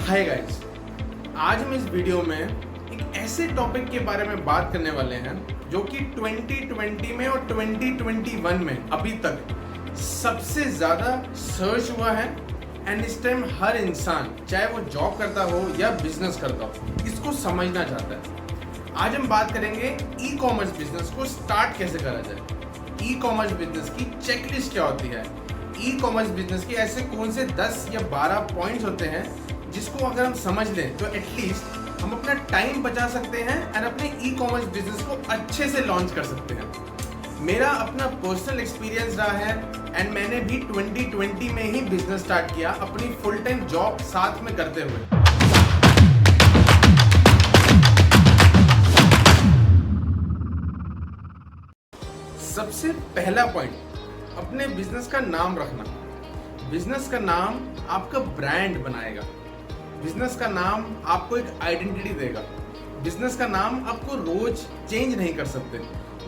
Hi guys, आज हम इस वीडियो में एक ऐसे टॉपिक के बारे में बात करने वाले हैं जो कि 2020 में और 2021 में अभी तक सबसे ज़्यादा सर्च हुआ है। एंड इस टाइम हर इंसान, चाहे वो जॉब करता हो या बिजनेस करता हो, इसको समझना चाहता है। आज हम बात करेंगे ई कॉमर्स बिजनेस को स्टार्ट कैसे करा जाए, ई कॉमर्स बिजनेस की चेकलिस्ट क्या होती है, ई कॉमर्स बिजनेस के ऐसे कौन से 10 या 12 पॉइंट्स होते हैं जिसको अगर हम समझ लें तो एटलीस्ट हम अपना टाइम बचा सकते हैं एंड अपने ई कॉमर्स बिजनेस को अच्छे से लॉन्च कर सकते हैं। मेरा अपना पर्सनल एक्सपीरियंस रहा है एंड मैंने भी 2020 में ही बिजनेस स्टार्ट किया, अपनी फुल टाइम जॉब साथ में करते हुए। सबसे पहला पॉइंट, अपने बिजनेस का नाम रखना। बिजनेस का नाम आपका ब्रांड बनाएगा, बिजनेस का नाम आपको एक आइडेंटिटी देगा। बिजनेस का नाम आपको रोज चेंज नहीं कर सकते।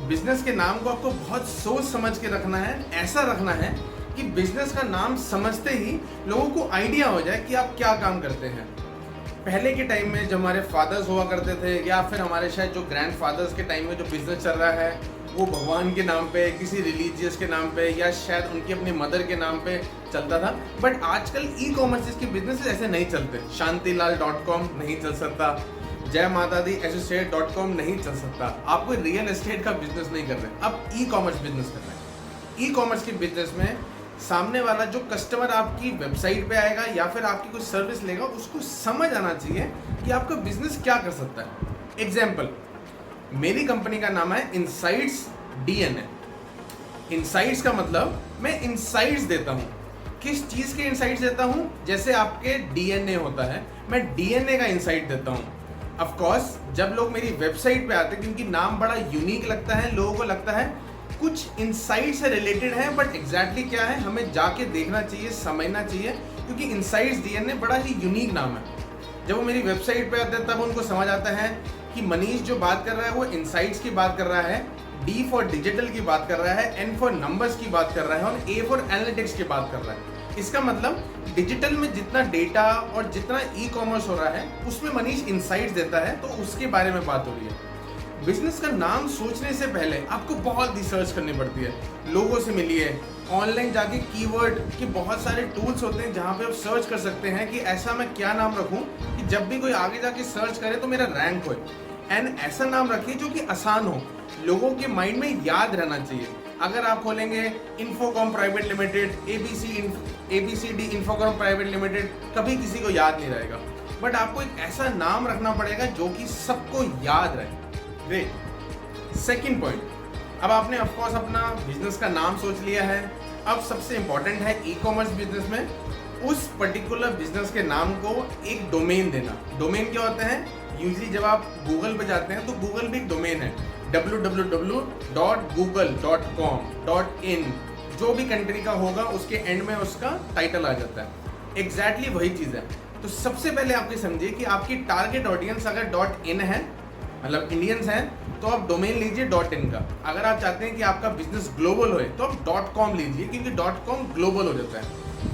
बिजनेस के नाम को आपको बहुत सोच समझ के रखना है, ऐसा रखना है कि बिजनेस का नाम समझते ही लोगों को आइडिया हो जाए कि आप क्या काम करते हैं। पहले के टाइम में जब हमारे फादर्स हुआ करते थे या फिर हमारे शायद जो ग्रैंडफादर्स के टाइम में जो बिजनेस चल रहा है वो भगवान के नाम पे, किसी रिलीजियस के नाम पे या शायद उनकी अपनी मदर के नाम पे चलता था। बट आजकल ई कॉमर्स के बिजनेस ऐसे नहीं चलते। शांतिलाल.com नहीं चल सकता, जय माता दी एसोसिएट.com नहीं चल सकता। आप कोई रियल एस्टेट का बिजनेस नहीं कर रहे, अब ई कॉमर्स बिजनेस कर रहे हैं। ई कॉमर्स के बिजनेस में सामने वाला जो कस्टमर आपकी वेबसाइट पे आएगा या फिर आपकी कुछ सर्विस लेगा, उसको समझ आना चाहिए कि आपका बिजनेस क्या कर सकता है। एग्जाम्पल, मेरी कंपनी का नाम है इनसाइट्स डीएनए। इनसाइट्स का मतलब मैं इनसाइट्स देता हूँ। किस चीज़ के इनसाइट्स देता हूँ? जैसे आपके डीएनए होता है, मैं डीएनए का इनसाइट देता हूँ। ऑफ कोर्स जब लोग मेरी वेबसाइट पे आते हैं, क्योंकि नाम बड़ा यूनिक लगता है, लोगों को लगता है कुछ इनसाइट से रिलेटेड है, बट एग्जैक्टली क्या है हमें जाके देखना चाहिए, समझना चाहिए, क्योंकि इनसाइट्स डीएनए बड़ा ही यूनिक नाम है। जब वो मेरी वेबसाइट पे आते हैं तब उनको समझ आता है कि मनीष जो बात कर रहा है वो इनसाइट्स की बात कर रहा है, डी फॉर डिजिटल की बात कर रहा है, एन फॉर नंबर्स की बात कर रहा है और ए फॉर एनालिटिक्स की बात कर रहा है। इसका मतलब डिजिटल में जितना डेटा और जितना ई कॉमर्स हो रहा है उसमें मनीष इनसाइट्स देता है, तो उसके बारे में बात हो रही है। बिजनेस का नाम सोचने से पहले आपको बहुत रिसर्च करनी पड़ती है। लोगों से मिलिए, ऑनलाइन जाके कीवर्ड के बहुत सारे टूल्स होते हैं जहाँ पे आप सर्च कर सकते हैं कि ऐसा मैं क्या नाम रखूँ कि जब भी कोई आगे जाके सर्च करे तो मेरा रैंक हो। एंड ऐसा नाम रखिए जो कि आसान हो, लोगों के माइंड में याद रहना चाहिए। अगर आप खोलेंगे Infocom private limited, A B C D Infocom private limited, कभी किसी को याद नहीं रहेगा। बट आपको एक ऐसा नाम रखना पड़ेगा जो कि सबको याद रहे। ग्रेट। सेकंड पॉइंट, अब आपने ऑफकोर्स अपना बिजनेस का नाम सोच लिया है। अब सबसे इंपॉर्टेंट है ई कॉमर्स बिजनेस में उस पर्टिकुलर बिजनेस के नाम को एक डोमेन देना। डोमेन क्या होते हैं? यूजली जब आप गूगल पे जाते हैं तो गूगल भी एक डोमेन है, www.google.com.in। जो भी कंट्री का होगा उसके एंड में उसका टाइटल आ जाता है। एग्जैक्टली वही चीज़ है। तो सबसे पहले आप ये समझिए कि आपकी टारगेट ऑडियंस अगर .in है, मतलब इंडियंस हैं, तो आप डोमेन लीजिए .in का। अगर आप चाहते हैं कि आपका बिजनेस ग्लोबल होए तो आप .com लीजिए, क्योंकि .com ग्लोबल हो जाता है।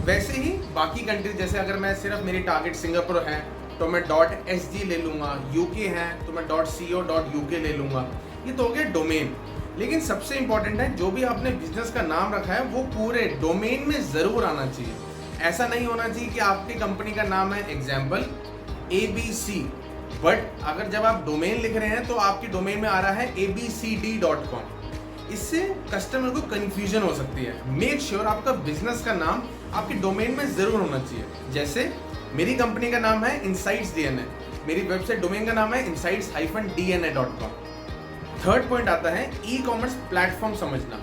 वैसे ही बाकी कंट्री, जैसे अगर मैं सिर्फ मेरी टारगेट सिंगापुर है तो मैं .sg ले लूँगा, यूके है तो मैं .co.uk ले लूँगा। ये तो हो गया डोमेन। लेकिन सबसे इंपॉर्टेंट है, जो भी आपने बिजनेस का नाम रखा है वो पूरे डोमेन में ज़रूर आना चाहिए। ऐसा नहीं होना चाहिए कि आपकी कंपनी का नाम है एग्जाम्पल ABC, बट अगर जब आप डोमेन लिख रहे हैं तो आपकी डोमेन में आ रहा है abcd.com। इससे कस्टमर को कंफ्यूजन हो सकती है। मेक श्योर आपका बिजनेस का नाम आपकी डोमेन में ज़रूर होना चाहिए। जैसे मेरी कंपनी का नाम है इनसाइट्स डीएनए, मेरी वेबसाइट डोमेन का नाम है insights-dna.com। थर्ड पॉइंट आता है ई कॉमर्स प्लेटफॉर्म समझना।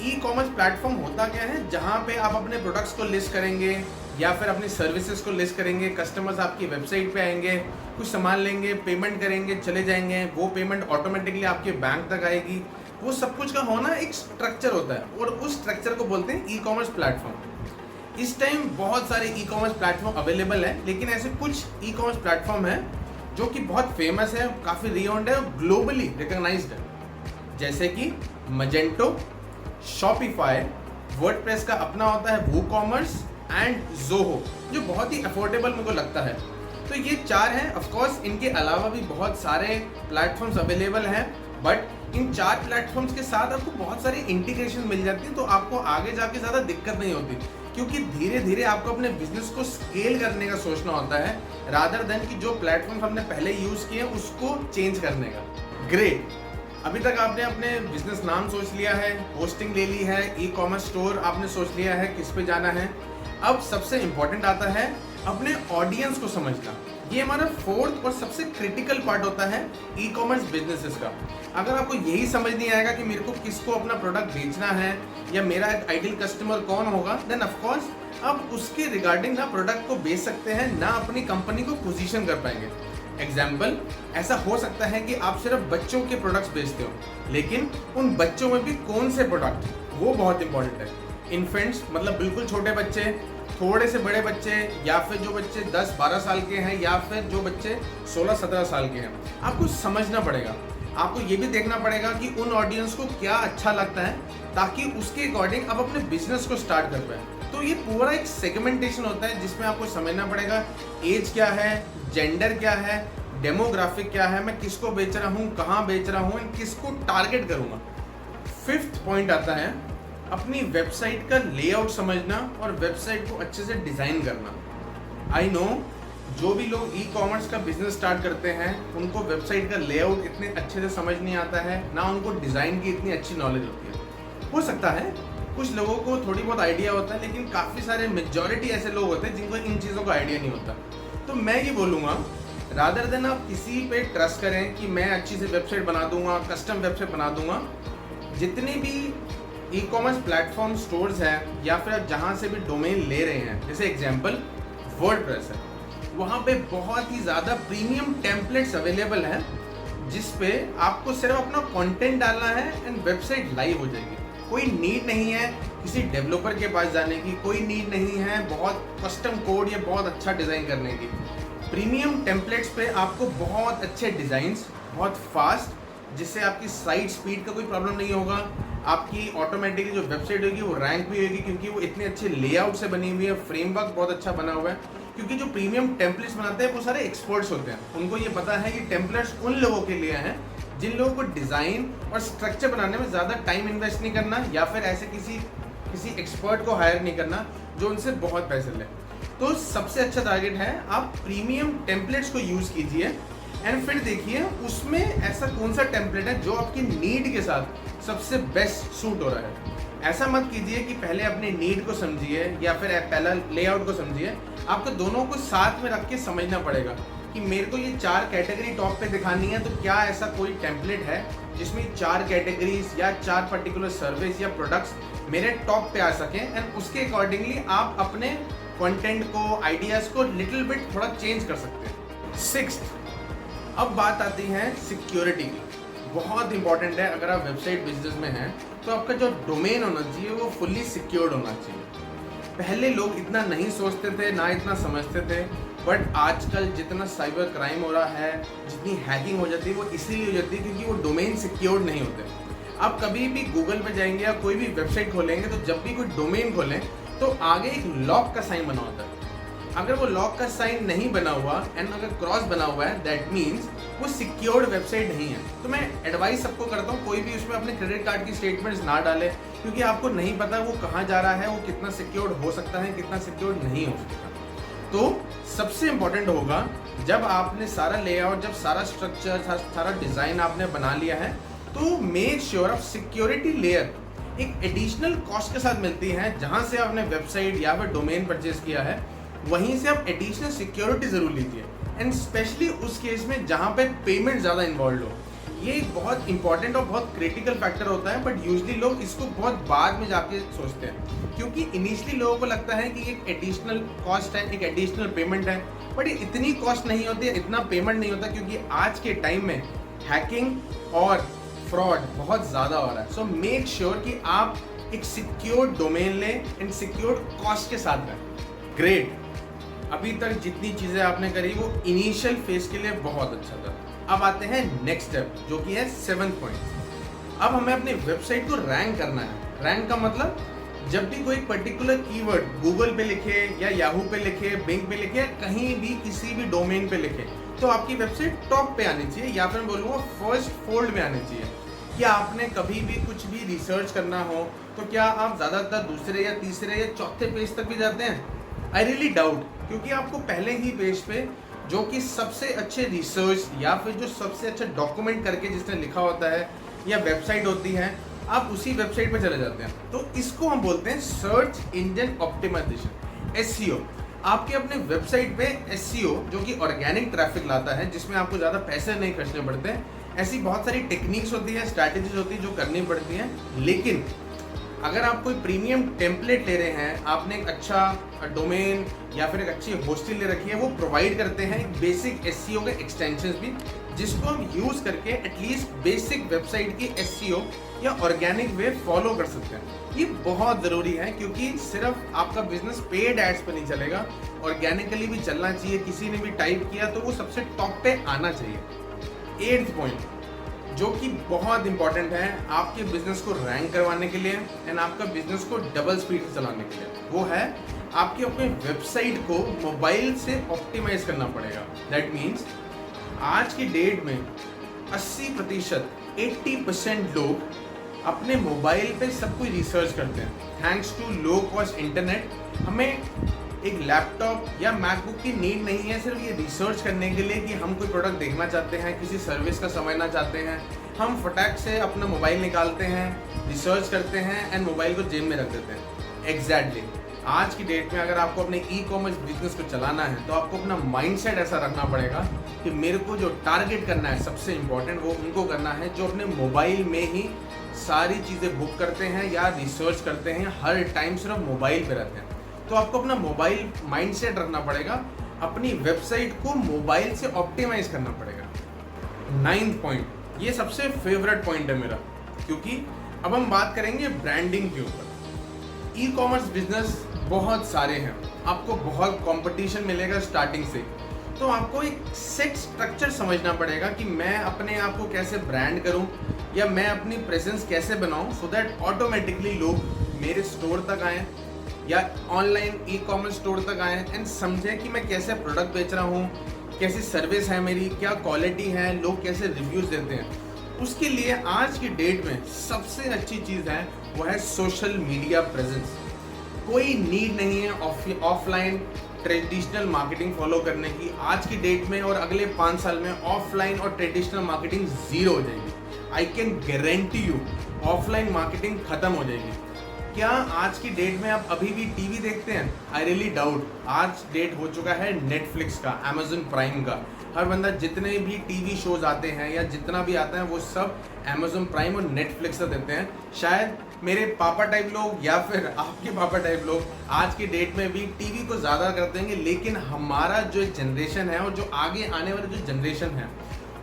ई कॉमर्स प्लेटफॉर्म होता क्या है? जहाँ पे आप अपने प्रोडक्ट्स को लिस्ट करेंगे या फिर अपनी सर्विसेज को लिस्ट करेंगे, कस्टमर्स आपकी वेबसाइट पे आएंगे, कुछ सामान लेंगे, पेमेंट करेंगे, चले जाएंगे, वो पेमेंट ऑटोमेटिकली आपके बैंक तक आएगी। वो सब कुछ का होना एक स्ट्रक्चर होता है और उस स्ट्रक्चर को बोलते हैं ई कॉमर्स प्लेटफॉर्म। इस टाइम बहुत सारे ई कॉमर्स प्लेटफॉर्म अवेलेबल है, लेकिन ऐसे कुछ ई कॉमर्स प्लेटफॉर्म है जो कि बहुत फेमस है, काफ़ी रिनाउंड है और ग्लोबली रिकॉग्नाइज्ड है, जैसे कि मजेंटो, शॉपिफाई, वर्डप्रेस का अपना होता है वूकॉमर्स, एंड जोहो, जो बहुत ही अफोर्डेबल मुझे लगता है। तो ये 4 हैं। ऑफ कोर्स इनके अलावा भी बहुत सारे प्लेटफॉर्म्स अवेलेबल हैं, बट इन 4 प्लेटफॉर्म्स के साथ आपको बहुत सारी इंटीग्रेशन मिल जाती है, तो आपको आगे जाके ज़्यादा दिक्कत नहीं होती, क्योंकि धीरे धीरे आपको अपने बिजनेस को स्केल करने का सोचना होता है, रादर देन कि जो प्लेटफॉर्म हमने पहले यूज़ किए उसको चेंज करने का। ग्रेट, अभी तक आपने अपने बिजनेस नाम सोच लिया है, होस्टिंग ले ली है, ई कॉमर्स स्टोर आपने सोच लिया है किस पे जाना है। अब सबसे इंपॉर्टेंट आता है अपने ऑडियंस को समझना। ये हमारा 4th और सबसे क्रिटिकल पार्ट होता है ई कॉमर्स बिजनेसेस का। अगर आपको यही समझ नहीं आएगा कि मेरे को किसको अपना प्रोडक्ट बेचना है या मेरा एक आइडियल कस्टमर कौन होगा, देन ऑफ कोर्स आप उसके रिगार्डिंग ना प्रोडक्ट को बेच सकते हैं, ना अपनी कंपनी को पोजीशन कर पाएंगे। एग्जाम्पल, ऐसा हो सकता है कि आप सिर्फ बच्चों के प्रोडक्ट्स बेचते हो, लेकिन उन बच्चों में भी कौन से प्रोडक्ट, वो बहुत इंपॉर्टेंट है। इन्फेंट्स मतलब बिल्कुल छोटे बच्चे, थोड़े से बड़े बच्चे, या फिर जो बच्चे 10-12 साल के हैं, या फिर जो बच्चे 16-17 साल के हैं। आपको समझना पड़ेगा, आपको ये भी देखना पड़ेगा कि उन ऑडियंस को क्या अच्छा लगता है, ताकि उसके अकॉर्डिंग आप अपने बिजनेस को स्टार्ट कर पाए। तो ये पूरा एक सेगमेंटेशन होता है जिसमें आपको समझना पड़ेगा एज क्या है, जेंडर क्या है, डेमोग्राफिक क्या है, मैं किसको बेच रहा हूँ, कहाँ बेच रहा हूँ, किसको टारगेट करूँगा। 5th पॉइंट आता है अपनी वेबसाइट का लेआउट समझना और वेबसाइट को अच्छे से डिज़ाइन करना। आई नो जो भी लोग ई कॉमर्स का बिजनेस स्टार्ट करते हैं उनको वेबसाइट का लेआउट इतने अच्छे से समझ नहीं आता है, ना उनको डिज़ाइन की इतनी अच्छी नॉलेज होती है। हो सकता है कुछ लोगों को थोड़ी बहुत आइडिया होता है, लेकिन काफ़ी सारे मेजॉरिटी ऐसे लोग होते हैं जिनको इन चीज़ों का आइडिया नहीं होता। तो मैं ये बोलूँगा, रादर देन आप किसी पे ट्रस्ट करें कि मैं अच्छी से वेबसाइट बना दूंगा, कस्टम वेबसाइट बना दूंगा, जितने भी ई कॉमर्स प्लेटफॉर्म स्टोर्स हैं या फिर आप जहाँ से भी डोमेन ले रहे हैं, जैसे एग्जांपल वर्डप्रेस है, वहाँ पे बहुत ही ज़्यादा प्रीमियम टेम्पलेट्स अवेलेबल हैं, जिस पे आपको सिर्फ अपना कंटेंट डालना है एंड वेबसाइट लाइव हो जाएगी। कोई नीड नहीं है किसी डेवलपर के पास जाने की, कोई नीड नहीं है बहुत कस्टम कोड या बहुत अच्छा डिज़ाइन करने की। प्रीमियम टेम्पलेट्स पे आपको बहुत अच्छे डिज़ाइंस, बहुत फास्ट, जिससे आपकी साइट स्पीड का कोई प्रॉब्लम नहीं होगा, आपकी ऑटोमेटिकली जो वेबसाइट होगी वो रैंक भी होगी, क्योंकि वो इतने अच्छे लेआउट से बनी हुई है, फ्रेमवर्क बहुत अच्छा बना हुआ है। क्योंकि जो प्रीमियम टेम्पलेट्स बनाते हैं वो सारे एक्सपर्ट्स होते हैं, उनको ये पता है कि टेम्पलेट्स उन लोगों के लिए हैं जिन लोगों को डिज़ाइन और स्ट्रक्चर बनाने में ज़्यादा टाइम इन्वेस्ट नहीं करना, या फिर ऐसे किसी एक्सपर्ट को हायर नहीं करना जो उनसे बहुत पैसे ले। तो सबसे अच्छा टारगेट है आप प्रीमियम टेम्पलेट्स को यूज़ कीजिए एंड फिर देखिए उसमें ऐसा कौन सा टेम्पलेट है जो आपकी नीड के साथ सबसे बेस्ट सूट हो रहा है। ऐसा मत कीजिए कि पहले अपनी नीड को समझिए या फिर पहला लेआउट को समझिए, आपको दोनों को साथ में रख के समझना पड़ेगा कि मेरे को ये 4 कैटेगरी टॉप पे दिखानी है, तो क्या ऐसा कोई टेम्पलेट है जिसमें 4 कैटेगरीज या 4 पर्टिकुलर सर्विस या प्रोडक्ट्स मेरे टॉप पे आ सकें, एंड उसके अकॉर्डिंगली आप अपने कंटेंट को, आइडियाज़ को लिटिल बिट थोड़ा चेंज कर सकते हैं। 6th, अब बात आती है सिक्योरिटी की। बहुत इंपॉर्टेंट है, अगर आप वेबसाइट बिजनेस में हैं तो आपका जो डोमेन होना चाहिए वो फुल्ली सिक्योर्ड होना चाहिए। पहले लोग इतना नहीं सोचते थे, ना इतना समझते थे, बट आजकल जितना साइबर क्राइम हो रहा है, जितनी हैकिंग हो जाती है, वो इसीलिए हो जाती है क्योंकि वो डोमेन सिक्योर्ड नहीं होते। आप कभी भी गूगल पे जाएंगे या कोई भी वेबसाइट खोलेंगे तो जब भी कोई डोमेन खोलें तो आगे एक लॉक का साइन बना होता है। अगर वो लॉक का साइन नहीं बना हुआ एंड अगर क्रॉस बना हुआ है, दैट मीन्स वो सिक्योर्ड वेबसाइट नहीं है। तो मैं एडवाइस सबको करता हूँ कोई भी उसमें अपने क्रेडिट कार्ड की स्टेटमेंट्स ना डाले, क्योंकि आपको नहीं पता वो कहाँ जा रहा है, वो कितना सिक्योर्ड हो सकता है, कितना सिक्योर्ड नहीं हो सकता। तो सबसे इम्पोर्टेंट होगा जब आपने सारा लेआउट, जब सारा स्ट्रक्चर, सारा डिज़ाइन आपने बना लिया है, तो make sure of security layer एक एडिशनल कॉस्ट के साथ मिलती है। जहाँ से आपने वेबसाइट या फिर डोमेन परचेज किया है वहीं से आप एडिशनल सिक्योरिटी ज़रूर लीजिए, एंड स्पेशली उस केस में जहाँ पे पेमेंट ज़्यादा इन्वॉल्व हो। ये एक बहुत इंपॉर्टेंट और बहुत क्रिटिकल फैक्टर होता है, बट यूजली लोग इसको बहुत बाद में जाके सोचते हैं, क्योंकि इनिशियली लोगों को लगता है कि एक एडिशनल कॉस्ट है, एक एडिशनल पेमेंट है, बट ये इतनी कॉस्ट नहीं होती है, इतना पेमेंट नहीं होता, क्योंकि आज के टाइम में हैकिंग और फ्रॉड बहुत ज़्यादा हो रहा है। सो मेक श्योर कि आप एक सिक्योर्ड डोमेन लें एंड सिक्योर्ड कॉस्ट के साथ रहें। ग्रेट, अभी तक जितनी चीज़ें आपने करी वो इनिशियल फेज के लिए बहुत अच्छा था। अब आते हैं नेक्स्ट स्टेप, जो कि है 7th पॉइंट। अब हमें अपनी वेबसाइट को रैंक करना है। रैंक का मतलब जब भी कोई पर्टिकुलर कीवर्ड गूगल पे लिखे या याहू पे लिखे, बिंग पे लिखे, या कहीं भी किसी भी डोमेन पे लिखे, तो आपकी वेबसाइट टॉप पे आनी चाहिए, या फिर बोलूँगा फर्स्ट फोल्ड में आनी चाहिए। क्या आपने कभी भी कुछ भी रिसर्च करना हो तो क्या आप ज़्यादातर दूसरे या तीसरे या चौथे पेज तक भी जाते हैं? आई रियली डाउट, क्योंकि आपको पहले ही पेज पे जो कि सबसे अच्छे रिसर्च या फिर जो सबसे अच्छा डॉक्यूमेंट करके जिसने लिखा होता है या वेबसाइट होती है, आप उसी वेबसाइट पे चले जाते हैं। तो इसको हम बोलते हैं सर्च इंजन ऑप्टिमाइजेशन, एसईओ। आपके अपने वेबसाइट पे एसईओ जो कि ऑर्गेनिक ट्रैफिक लाता है, जिसमें आपको ज़्यादा पैसे नहीं खर्चने पड़ते, ऐसी बहुत सारी टेक्निक्स होती है, स्ट्रैटेजीज होती है जो करनी पड़ती हैं। लेकिन अगर आप कोई प्रीमियम टेम्पलेट ले रहे हैं, आपने एक अच्छा डोमेन या फिर एक अच्छी होस्टिंग ले रखी है, वो प्रोवाइड करते हैं बेसिक एसईओ के एक्सटेंशंस भी, जिसको हम यूज़ करके एटलीस्ट बेसिक वेबसाइट की एसईओ या ऑर्गेनिक वे फॉलो कर सकते हैं। ये बहुत ज़रूरी है, क्योंकि सिर्फ आपका बिजनेस पेड एड्स पर नहीं चलेगा, ऑर्गेनिकली भी चलना चाहिए। किसी ने भी टाइप किया तो वो सबसे टॉप पे आना चाहिए। 8th पॉइंट जो कि बहुत इंपॉर्टेंट है आपके बिजनेस को रैंक करवाने के लिए एंड आपका बिजनेस को डबल स्पीड से चलाने के लिए, वो है आपके अपने वेबसाइट को मोबाइल से ऑप्टिमाइज करना पड़ेगा। दैट मीन्स आज की डेट में 80% 80% लोग अपने मोबाइल पे सब कुछ रिसर्च करते हैं। Thanks to low cost internet, हमें एक लैपटॉप या मैकबुक की नीड नहीं है सिर्फ ये रिसर्च करने के लिए कि हम कोई प्रोडक्ट देखना चाहते हैं, किसी सर्विस का समझना चाहते हैं। हम फटाक से अपना मोबाइल निकालते हैं, रिसर्च करते हैं एंड मोबाइल को जेब में रख देते हैं। एग्जैक्टली आज की डेट में अगर आपको अपने ई कॉमर्स बिजनेस को चलाना है तो आपको अपना माइंडसेट ऐसा रखना पड़ेगा कि मेरे को जो टारगेट करना है सबसे इम्पोर्टेंट वो उनको करना है जो अपने मोबाइल में ही सारी चीज़ें बुक करते हैं या रिसर्च करते हैं, हर टाइम सिर्फ मोबाइल पे रहते हैं। तो आपको अपना मोबाइल माइंडसेट रखना पड़ेगा, अपनी वेबसाइट को मोबाइल से ऑप्टिमाइज करना पड़ेगा। 9th पॉइंट, ये सबसे फेवरेट पॉइंट है मेरा, क्योंकि अब हम बात करेंगे ब्रांडिंग के ऊपर। ई कॉमर्स बिजनेस बहुत सारे हैं, आपको बहुत कंपटीशन मिलेगा स्टार्टिंग से, तो आपको एक सेट स्ट्रक्चर समझना पड़ेगा कि मैं अपने आप को कैसे ब्रांड करूं या मैं अपनी प्रेजेंस कैसे बनाऊं, सो दैट ऑटोमेटिकली लोग मेरे स्टोर तक आएँ या ऑनलाइन ई कॉमर्स स्टोर तक आए एंड समझें कि मैं कैसे प्रोडक्ट बेच रहा हूँ, कैसी सर्विस है मेरी, क्या क्वालिटी है, लोग कैसे रिव्यूज़ देते हैं। उसके लिए आज की डेट में सबसे अच्छी चीज़ है वो है सोशल मीडिया प्रेजेंस। कोई नीड नहीं है ऑफलाइन ट्रेडिशनल मार्केटिंग फॉलो करने की। आज की डेट में और अगले 5 साल में ऑफलाइन और ट्रेडिशनल मार्केटिंग ज़ीरो हो जाएगी। I can guarantee you offline marketing ख़त्म हो जाएगी। क्या आज की डेट में आप अभी भी टीवी देखते हैं? I really doubt. आज डेट हो चुका है नेटफ्लिक्स का, अमेजन प्राइम का। हर बंदा जितने भी टीवी शोज आते हैं या जितना भी आता है वो सब अमेजन प्राइम और नेटफ्लिक्स से देते हैं। शायद मेरे पापा टाइप लोग या फिर आपके पापा टाइप लोग आज की डेट में भी टीवी को ज़्यादा कर देंगे, लेकिन हमारा जो जनरेशन है और जो आगे आने वाली जो जनरेशन है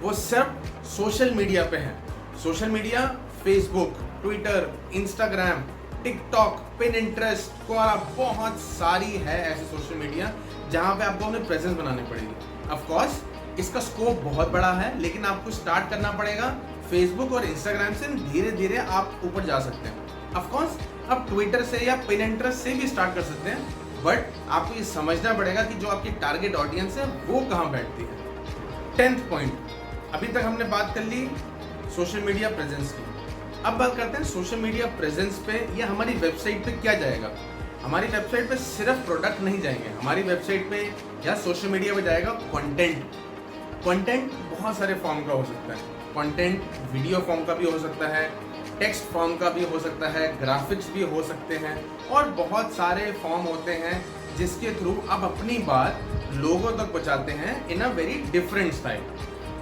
वो सिर्फ सोशल मीडिया पे है। Social media, Facebook, Twitter, Instagram, TikTok, Pinterest, Quora, बहुत सारी है ऐसे सोशल मीडिया जहाँ पे आपको अपनी प्रेजेंस बनानी पड़ेगी। ऑफ कोर्स इसका स्कोप बहुत बड़ा है, लेकिन आपको स्टार्ट करना पड़ेगा फेसबुक और इंस्टाग्राम से, धीरे धीरे आप ऊपर जा सकते हैं। ऑफ कोर्स आप ट्विटर से या पिनिंटरेस्ट से भी स्टार्ट कर सकते हैं, बट आपको ये समझना पड़ेगा कि जो आपकी टारगेट ऑडियंस है वो कहाँ बैठती है। 10th पॉइंट, अभी तक हमने बात कर ली सोशल मीडिया प्रेजेंस की। अब बात करते हैं सोशल मीडिया प्रेजेंस पे या हमारी वेबसाइट पे क्या जाएगा। हमारी वेबसाइट पे सिर्फ प्रोडक्ट नहीं जाएंगे, हमारी वेबसाइट पे या सोशल मीडिया पे जाएगा कंटेंट। कंटेंट बहुत सारे फॉर्म का हो सकता है। कंटेंट वीडियो फॉर्म का भी हो सकता है, टेक्स्ट फॉर्म का भी हो सकता है, ग्राफिक्स भी हो सकते हैं, और बहुत सारे फॉर्म होते हैं जिसके थ्रू आप अपनी बात लोगों तक पहुंचाते हैं इन अ वेरी डिफरेंट स्टाइल।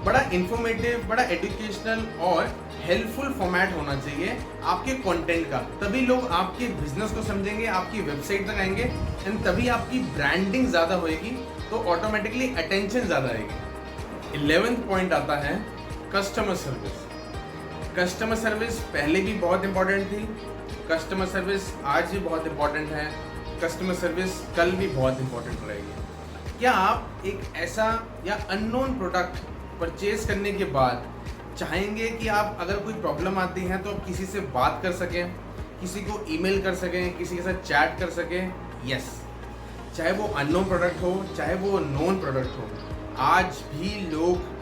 बड़ा इंफॉर्मेटिव, बड़ा एजुकेशनल और हेल्पफुल फॉर्मेट होना चाहिए आपके कंटेंट का, तभी लोग आपके बिजनेस को समझेंगे, आपकी वेबसाइट तक आएंगे एंड तभी आपकी ब्रांडिंग ज़्यादा होएगी, तो ऑटोमेटिकली अटेंशन ज़्यादा आएगी। 11th पॉइंट आता है कस्टमर सर्विस। कस्टमर सर्विस पहले भी बहुत इंपॉर्टेंट थी, कस्टमर सर्विस आज भी बहुत इंपॉर्टेंट है, कस्टमर सर्विस कल भी बहुत इंपॉर्टेंट रहेगी। क्या आप एक ऐसा या अननोन प्रोडक्ट परचेज करने के बाद चाहेंगे कि आप अगर कोई प्रॉब्लम आती है तो आप किसी से बात कर सकें, किसी को ईमेल कर सकें, किसी के साथ चैट कर सकें। यस, चाहे वो अननोन प्रोडक्ट हो, चाहे वो नोन प्रोडक्ट हो, आज भी लोग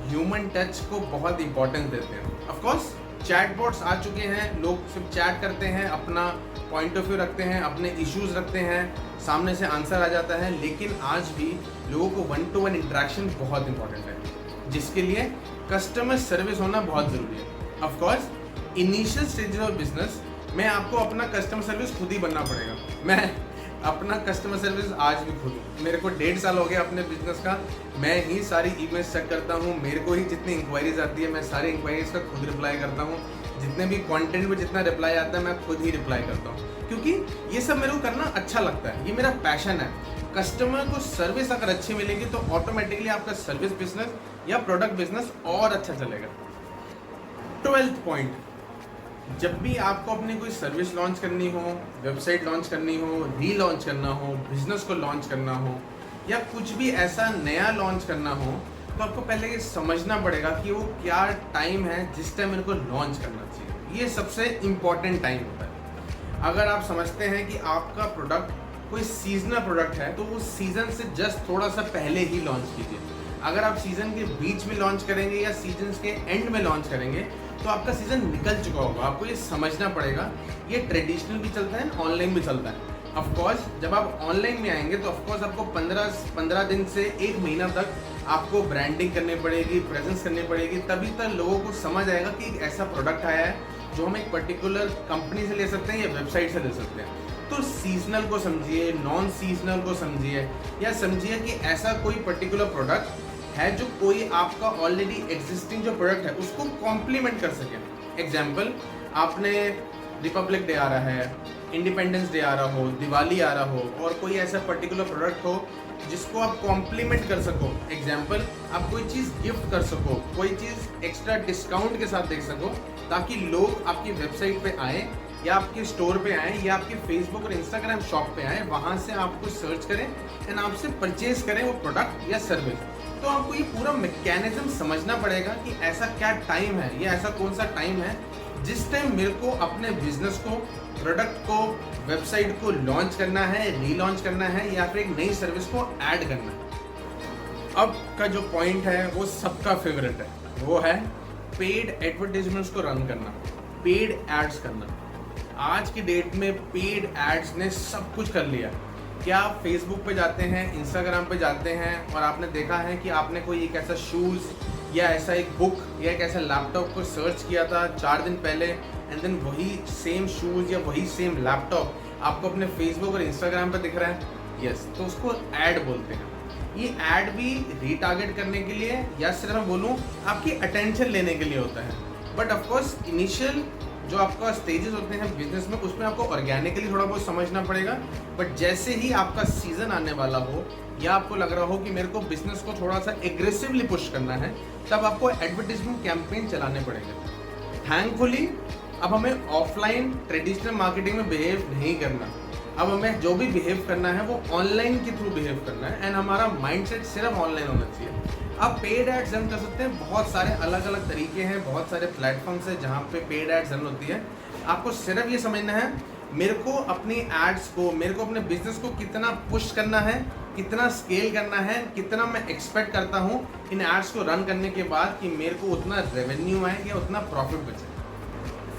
ह्यूमन टच को बहुत इंपॉर्टेंस देते हैं। ऑफ कोर्स चैटबॉट्स आ चुके हैं, लोग सिर्फ चैट करते हैं, अपना पॉइंट ऑफ व्यू रखते हैं, अपने इश्यूज रखते हैं, सामने से आंसर आ जाता है। लेकिन आज भी लोगों को 1-to-1 इंटरेक्शन बहुत इंपॉर्टेंट है, जिसके लिए कस्टमर सर्विस होना बहुत ज़रूरी है। Of course initial stage of business में आपको अपना कस्टमर सर्विस खुद ही बनना पड़ेगा। मैं अपना कस्टमर सर्विस आज भी खुद हूँ। मेरे को 1.5 साल हो गया अपने बिजनेस का, मैं ही सारी ईमेल्स चेक करता हूँ, मेरे को ही जितनी इंक्वायरीज आती है मैं सारी इंक्वायरीज का खुद रिप्लाई करता हूँ। जितने भी कंटेंट में जितना रिप्लाई आता है मैं खुद ही रिप्लाई करता हूँ, क्योंकि ये सब मेरे को करना अच्छा लगता है, ये मेरा पैशन है। कस्टमर को सर्विस अगर अच्छी मिलेगी तो ऑटोमेटिकली आपका सर्विस बिजनेस या प्रोडक्ट बिजनेस और अच्छा चलेगा। 12th पॉइंट, जब भी आपको अपनी कोई सर्विस लॉन्च करनी हो, वेबसाइट लॉन्च करनी हो, रीलॉन्च करना हो, बिजनेस को लॉन्च करना हो, या कुछ भी ऐसा नया लॉन्च करना हो, तो आपको पहले ये समझना पड़ेगा कि वो क्या टाइम है जिस टाइम मेरे को लॉन्च करना चाहिए। ये सबसे इम्पॉर्टेंट टाइम होता है। अगर आप समझते हैं कि आपका प्रोडक्ट कोई सीजनल प्रोडक्ट है तो वो सीजन से जस्ट थोड़ा सा पहले ही लॉन्च कीजिए। अगर आप सीजन के बीच में लॉन्च करेंगे या सीजन के एंड में लॉन्च करेंगे तो आपका सीजन निकल चुका होगा। आपको ये समझना पड़ेगा। ये ट्रेडिशनल भी चलता है, ऑनलाइन भी चलता है। ऑफ कोर्स जब आप ऑनलाइन में आएंगे तो ऑफ कोर्स आपको 15 दिन से 1 महीना तक आपको ब्रांडिंग करनी पड़ेगी, प्रेजेंस करनी पड़ेगी, तभी तक लोगों को समझ आएगा कि एक ऐसा प्रोडक्ट आया है जो हम एक पर्टिकुलर कंपनी से ले सकते हैं या वेबसाइट से ले सकते हैं। तो सीजनल को समझिए, नॉन सीजनल को समझिए, या समझिए कि ऐसा कोई पर्टिकुलर प्रोडक्ट है जो कोई आपका ऑलरेडी एग्जिस्टिंग जो प्रोडक्ट है उसको कॉम्प्लीमेंट कर सके। एग्जाम्पल, आपने रिपब्लिक डे आ रहा है, इंडिपेंडेंस डे आ रहा हो, दिवाली आ रहा हो, और कोई ऐसा पर्टिकुलर प्रोडक्ट हो जिसको आप कॉम्प्लीमेंट कर सको। एग्जाम्पल, आप कोई चीज़ गिफ्ट कर सको, कोई चीज़ एक्स्ट्रा डिस्काउंट के साथ दे सको, ताकि लोग आपकी वेबसाइट पे आए या आपके स्टोर पे आए या आपके फेसबुक और इंस्टाग्राम शॉप पे आए, वहाँ से आपको सर्च करें एंड आपसे परचेज करें वो प्रोडक्ट या सर्विस। तो आपको ये पूरा मैकेनिज्म समझना पड़ेगा कि ऐसा क्या टाइम है या ऐसा कौन सा टाइम है जिस टाइम मेरे को अपने बिजनेस को, प्रोडक्ट को, वेबसाइट को लॉन्च करना है, रीलॉन्च करना है, या फिर एक नई सर्विस को ऐड करना है। अब का जो पॉइंट है वो सबका फेवरेट है, वो है पेड एडवर्टाइजमेंट्स को रन करना, पेड एड्स करना। आज की डेट में पेड एड्स ने सब कुछ कर लिया। क्या आप फेसबुक पे जाते हैं, इंस्टाग्राम पे जाते हैं और आपने देखा है कि आपने कोई एक ऐसा शूज़ या ऐसा एक बुक या एक ऐसा लैपटॉप को सर्च किया था 4 दिन पहले, एंड देन वही सेम शूज़ या वही सेम लैपटॉप आपको अपने फेसबुक और इंस्टाग्राम पे दिख रहा है? यस, तो उसको ऐड बोलते हैं। ये ऐड भी रीटारगेट करने के लिए या सिर्फ मैं बोलूँ आपकी अटेंशन लेने के लिए होता है। बट ऑफकोर्स इनिशियल जो आपका स्टेजेस होते हैं बिजनेस में, उसमें आपको ऑर्गेनिकली थोड़ा बहुत समझना पड़ेगा। बट जैसे ही आपका सीजन आने वाला हो या आपको लग रहा हो कि मेरे को बिजनेस को थोड़ा सा एग्रेसिवली पुश करना है, तब आपको एडवर्टीजमेंट कैंपेन चलाने पड़ेंगे। थैंकफुली अब हमें ऑफलाइन ट्रेडिशनल मार्केटिंग में बिहेव नहीं करना। अब हमें जो भी बिहेव करना है वो ऑनलाइन के थ्रू बिहेव करना है, एंड हमारा माइंडसेट सिर्फ ऑनलाइन होना चाहिए। आप पेड एड्स रन कर सकते हैं, बहुत सारे अलग अलग तरीके हैं, बहुत सारे प्लेटफॉर्म्स हैं जहाँ पे पेड एड्स रन होती है। आपको सिर्फ ये समझना है मेरे को अपनी एड्स को, मेरे को अपने बिजनेस को कितना पुश करना है, कितना स्केल करना है, कितना मैं एक्सपेक्ट करता हूँ इन एड्स को रन करने के बाद कि मेरे को उतना रेवेन्यू आए या उतना प्रॉफिट बचे।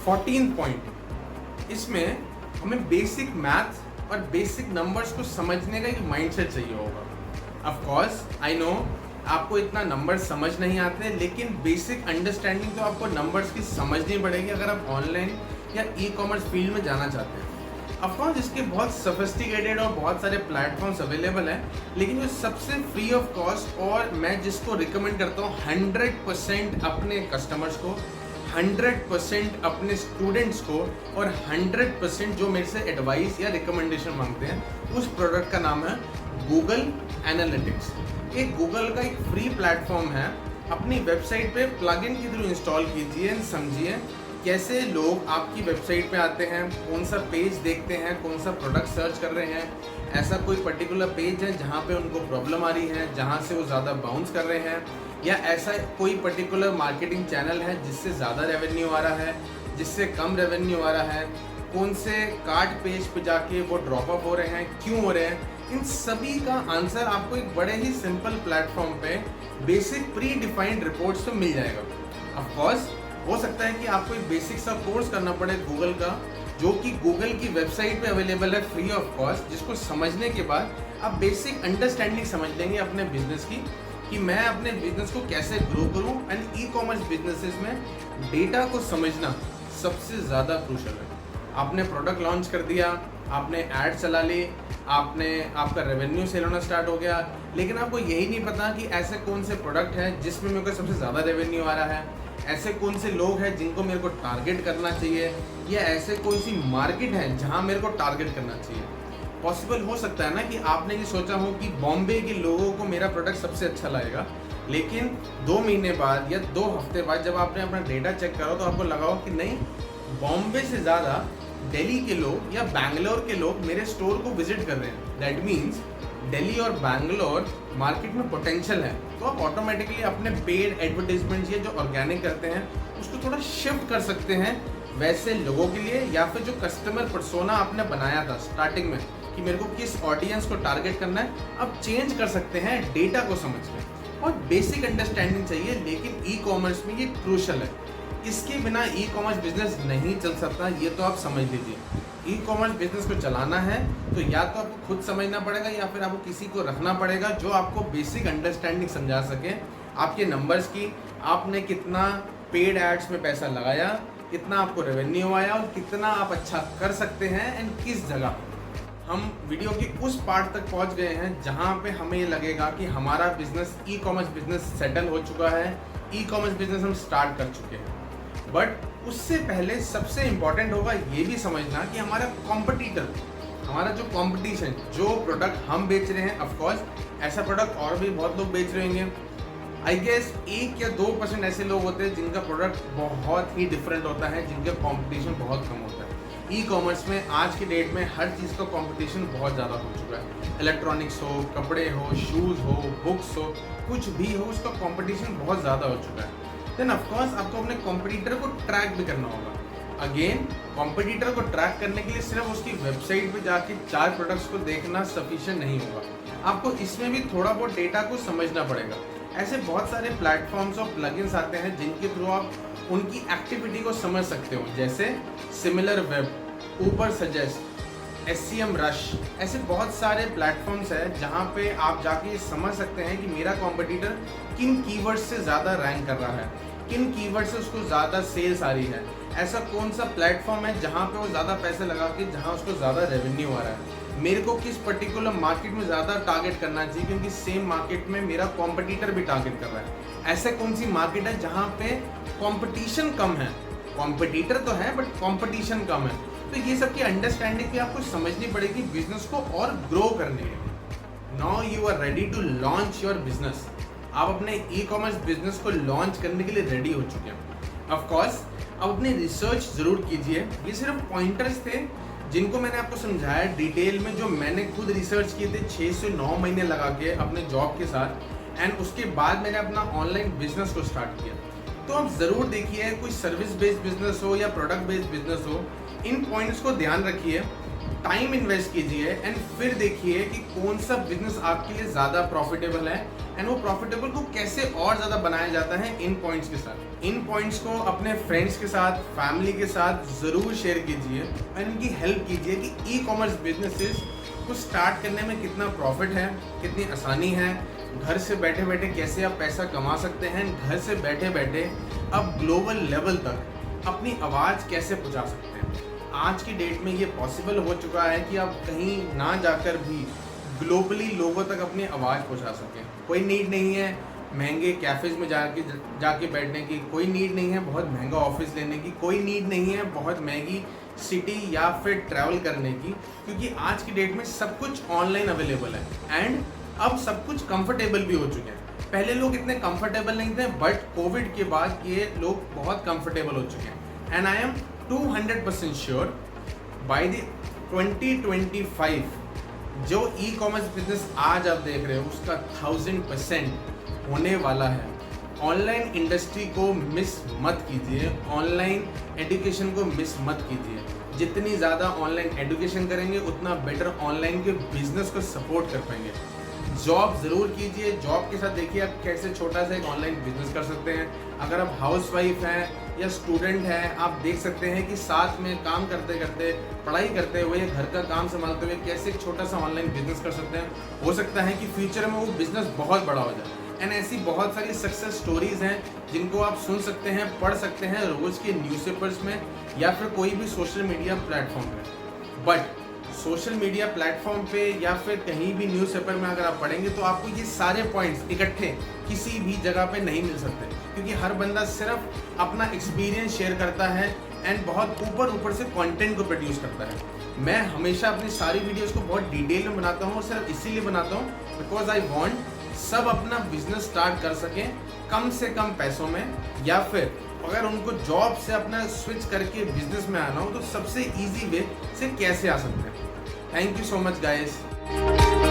14th पॉइंट, इसमें हमें बेसिक मैथ और बेसिक नंबर्स को समझने का एक माइंडसेट चाहिए होगा। ऑफ कोर्स आई नो आपको इतना नंबर समझ नहीं आते, लेकिन बेसिक अंडरस्टैंडिंग तो आपको नंबर्स की समझनी पड़ेगी अगर आप ऑनलाइन या ई कॉमर्स फील्ड में जाना चाहते हैं। ऑफकोर्स इसके बहुत सोफिस्टिकेटेड और बहुत सारे प्लेटफॉर्म्स अवेलेबल हैं, लेकिन जो सबसे फ्री ऑफ कॉस्ट और मैं जिसको रिकमेंड करता हूँ 100% अपने कस्टमर्स को, 100% अपने स्टूडेंट्स को और 100% जो मेरे से एडवाइस या रिकमेंडेशन मांगते हैं, उस प्रोडक्ट का नाम है गूगल एनालिटिक्स। एक गूगल का एक फ्री प्लेटफॉर्म है, अपनी वेबसाइट पे प्लगइन के थ्रू इंस्टॉल कीजिए एंड समझिए कैसे लोग आपकी वेबसाइट पे आते हैं, कौन सा पेज देखते हैं, कौन सा प्रोडक्ट सर्च कर रहे हैं। ऐसा कोई पर्टिकुलर पेज है जहाँ पे उनको प्रॉब्लम आ रही है, जहाँ से वो ज़्यादा बाउंस कर रहे हैं, या ऐसा कोई पर्टिकुलर मार्केटिंग चैनल है जिससे ज़्यादा रेवेन्यू आ रहा है, जिससे कम रेवेन्यू आ रहा है। कौन से कार्ट पेज पे जाके वो ड्रॉप ऑफ हो रहे हैं, क्यों हो रहे हैं, इन सभी का आंसर आपको एक बड़े ही सिंपल प्लेटफॉर्म पे बेसिक प्री डिफाइंड रिपोर्ट्स पे मिल जाएगा। ऑफ कोर्स हो सकता है कि आपको एक बेसिक सा कोर्स करना पड़े गूगल का, जो कि गूगल की वेबसाइट पे अवेलेबल है फ्री ऑफ कॉस्ट, जिसको समझने के बाद आप बेसिक अंडरस्टैंडिंग समझ लेंगे अपने बिजनेस की कि मैं अपने बिजनेस को कैसे ग्रो करूं। एंड ई कॉमर्स बिजनेसेस में डेटा को समझना सबसे ज़्यादा क्रूशल है। आपने प्रोडक्ट लॉन्च कर दिया, आपने ऐड चला ली, आपका रेवेन्यू सेल होना स्टार्ट हो गया, लेकिन आपको यही नहीं पता कि ऐसे कौन से प्रोडक्ट हैं जिसमें मेरे को सबसे ज़्यादा रेवेन्यू आ रहा है, ऐसे कौन से लोग हैं जिनको मेरे को टारगेट करना चाहिए, या ऐसे कौन सी मार्केट है जहां मेरे को टारगेट करना चाहिए। पॉसिबल हो सकता है ना कि आपने ये सोचा हो कि बॉम्बे के लोगों को मेरा प्रोडक्ट सबसे अच्छा लगेगा, लेकिन 2 महीने बाद या 2 हफ्ते बाद जब आपने अपना डेटा चेक करा तो आपको लगा हो कि नहीं, बॉम्बे से ज़्यादा दिल्ली के लोग या बैंगलोर के लोग मेरे स्टोर को विजिट कर रहे हैं। दैट मीन्स दिल्ली और बैंगलोर मार्केट में पोटेंशियल है, तो आप ऑटोमेटिकली अपने पेड एडवर्टीजमेंट ये जो ऑर्गेनिक करते हैं उसको थोड़ा शिफ्ट कर सकते हैं वैसे लोगों के लिए, या फिर जो कस्टमर पर्सोना आपने बनाया था स्टार्टिंग में कि मेरे को किस ऑडियंस को टारगेट करना है, अब चेंज कर सकते हैं डेटा को समझ के। और बेसिक अंडरस्टैंडिंग चाहिए, लेकिन ई कॉमर्स में ये क्रूशल है। इसके बिना ई कॉमर्स बिजनेस नहीं चल सकता, ये तो आप समझ लीजिए। ई कॉमर्स बिजनेस को चलाना है तो या तो आपको खुद समझना पड़ेगा या फिर आपको किसी को रखना पड़ेगा जो आपको बेसिक अंडरस्टैंडिंग समझा सके आपके नंबर्स की, आपने कितना पेड एड्स में पैसा लगाया, कितना आपको रेवेन्यू आया और कितना आप अच्छा कर सकते हैं एंड किस जगह। हम वीडियो के उस पार्ट तक पहुंच गए हैं जहां पे हमें ये लगेगा कि हमारा business e commerce business settle हो चुका है, ई कॉमर्स बिजनेस हम स्टार्ट कर चुके हैं। बट उससे पहले सबसे इम्पॉर्टेंट होगा ये भी समझना कि हमारा कॉम्पिटिटर, हमारा जो कंपटीशन, जो प्रोडक्ट हम बेच रहे हैं, ऑफकोर्स ऐसा प्रोडक्ट और भी बहुत लोग बेच रहे होंगे। आई गेस 1 या 2% ऐसे लोग होते हैं जिनका प्रोडक्ट बहुत ही डिफरेंट होता है, जिनका कंपटीशन बहुत कम होता है। ई कॉमर्स में आज की डेट में हर चीज़ का कंपटीशन बहुत ज़्यादा हो चुका है। इलेक्ट्रॉनिक्स हो, कपड़े हो, शूज़ हो, बुक्स हो, कुछ भी हो, उसका कंपटीशन बहुत ज़्यादा हो चुका है। देन ऑफकोर्स आपको अपने कॉम्पिटिटर को ट्रैक भी करना होगा। अगेन कॉम्पिटिटर को ट्रैक करने के लिए सिर्फ उसकी वेबसाइट पे जाके 4 प्रोडक्ट्स को देखना सफिशिएंट नहीं होगा, आपको इसमें भी थोड़ा बहुत डेटा को समझना पड़ेगा। ऐसे बहुत सारे प्लेटफॉर्म्स और प्लगइन्स आते हैं जिनके थ्रू आप उनकी एक्टिविटी को समझ सकते हो, जैसे सिमिलर वेब, ऊपर सजेस्ट, SCM रश, ऐसे बहुत सारे प्लेटफॉर्म्स हैं जहां पे आप जाके ये समझ सकते हैं कि मेरा कॉम्पिटिटर किन कीवर्ड्स से ज़्यादा रैंक कर रहा है, किन कीवर्ड से उसको ज़्यादा सेल्स आ रही है, ऐसा कौन सा प्लेटफॉर्म है जहां पे वो ज़्यादा पैसे लगा के जहां उसको ज़्यादा रेवेन्यू आ रहा है, मेरे को किस पर्टिकुलर मार्केट में ज़्यादा टारगेट करना चाहिए क्योंकि सेम मार्केट में मेरा कॉम्पिटिटर भी टारगेट कर रहा है, ऐसे कौन सी मार्केट है जहाँ पे कॉम्पिटिशन कम है, कॉम्पिटिटर तो है बट कॉम्पिटिशन कम है। तो ये सब की अंडरस्टैंडिंग भी आपको समझनी पड़ेगी बिजनेस को और ग्रो करने के लिए। Now you are ready to launch your business, आप अपने ई कॉमर्स बिजनेस को लॉन्च करने के लिए रेडी हो चुके हैं। ऑफ कोर्स अब अपनी रिसर्च जरूर कीजिए, ये सिर्फ पॉइंटर्स थे जिनको मैंने आपको समझाया डिटेल में, जो मैंने खुद रिसर्च किए थे 6 से 9 महीने लगा के अपने जॉब के साथ, एंड उसके बाद मैंने अपना ऑनलाइन बिजनेस को स्टार्ट किया। तो आप ज़रूर देखिए, कोई सर्विस बेस्ड बिजनेस हो या प्रोडक्ट बेस्ड बिजनेस हो, इन पॉइंट्स को ध्यान रखिए, टाइम इन्वेस्ट कीजिए एंड फिर देखिए कि कौन सा बिजनेस आपके लिए ज़्यादा प्रॉफिटेबल है एंड वो प्रॉफिटेबल को कैसे और ज़्यादा बनाया जाता है इन पॉइंट्स के साथ। इन पॉइंट्स को अपने फ्रेंड्स के साथ, फैमिली के साथ ज़रूर शेयर कीजिए और इनकी हेल्प कीजिए कि ई कॉमर्स बिजनेसेस को स्टार्ट करने में कितना प्रॉफिट है, कितनी आसानी है, घर से बैठे बैठे कैसे आप पैसा कमा सकते हैं, घर से बैठे बैठे आप ग्लोबल लेवल तक अपनी आवाज़ कैसे पहुंचा सकते हैं। आज की डेट में ये पॉसिबल हो चुका है कि आप कहीं ना जाकर भी ग्लोबली लोगों तक अपनी आवाज़ पहुंचा सकें। कोई नीड नहीं है महंगे कैफ़ेज़ में जाके बैठने की, कोई नीड नहीं है बहुत महंगा ऑफिस लेने की, कोई नीड नहीं है बहुत महंगी सिटी या फिर ट्रैवल करने की, क्योंकि आज की डेट में सब कुछ ऑनलाइन अवेलेबल है एंड अब सब कुछ कंफर्टेबल भी हो चुके हैं। पहले लोग इतने कंफर्टेबल नहीं थे, बट कोविड के बाद ये लोग बहुत कंफर्टेबल हो चुके हैं and I am 200% sure by the 2025 जो ई कॉमर्स बिजनेस आज आप देख रहे हो उसका 1000% होने वाला है। ऑनलाइन इंडस्ट्री को मिस मत कीजिए, ऑनलाइन एजुकेशन को मिस मत कीजिए। जितनी ज़्यादा ऑनलाइन एजुकेशन करेंगे उतना बेटर ऑनलाइन के बिजनेस को सपोर्ट कर पाएंगे। जॉब ज़रूर कीजिए, जॉब के साथ देखिए आप कैसे छोटा सा एक ऑनलाइन बिजनेस कर सकते हैं। अगर आप हाउस वाइफ हैं या स्टूडेंट हैं, आप देख सकते हैं कि साथ में काम करते करते, पढ़ाई करते हुए, घर का काम संभालते हुए कैसे एक छोटा सा ऑनलाइन बिजनेस कर सकते हैं। हो सकता है कि फ्यूचर में वो बिजनेस बहुत बड़ा हो जाए। एंड ऐसी बहुत सारी सक्सेस स्टोरीज हैं जिनको आप सुन सकते हैं, पढ़ सकते हैं रोज़ के न्यूज़पेपर्स में या फिर कोई भी सोशल मीडिया प्लेटफॉर्म पे। बट सोशल मीडिया प्लेटफॉर्म पे या फिर कहीं भी न्यूज़पेपर में अगर आप पढ़ेंगे तो आपको ये सारे पॉइंट्स इकट्ठे किसी भी जगह पे नहीं मिल सकते, क्योंकि हर बंदा सिर्फ अपना एक्सपीरियंस शेयर करता है एंड बहुत ऊपर से कंटेंट को प्रोड्यूस करता है। मैं हमेशा अपनी सारी वीडियोस को बहुत डिटेल में बनाता हूँ, सिर्फ इसीलिए बनाता हूँ बिकॉज आई वांट सब अपना बिजनेस स्टार्ट कर सकें कम से कम पैसों में, या फिर अगर उनको जॉब से अपना स्विच करके बिजनेस में आना हो तो सबसे इजी वे से कैसे आ सकते हैं। Thank you so much guys.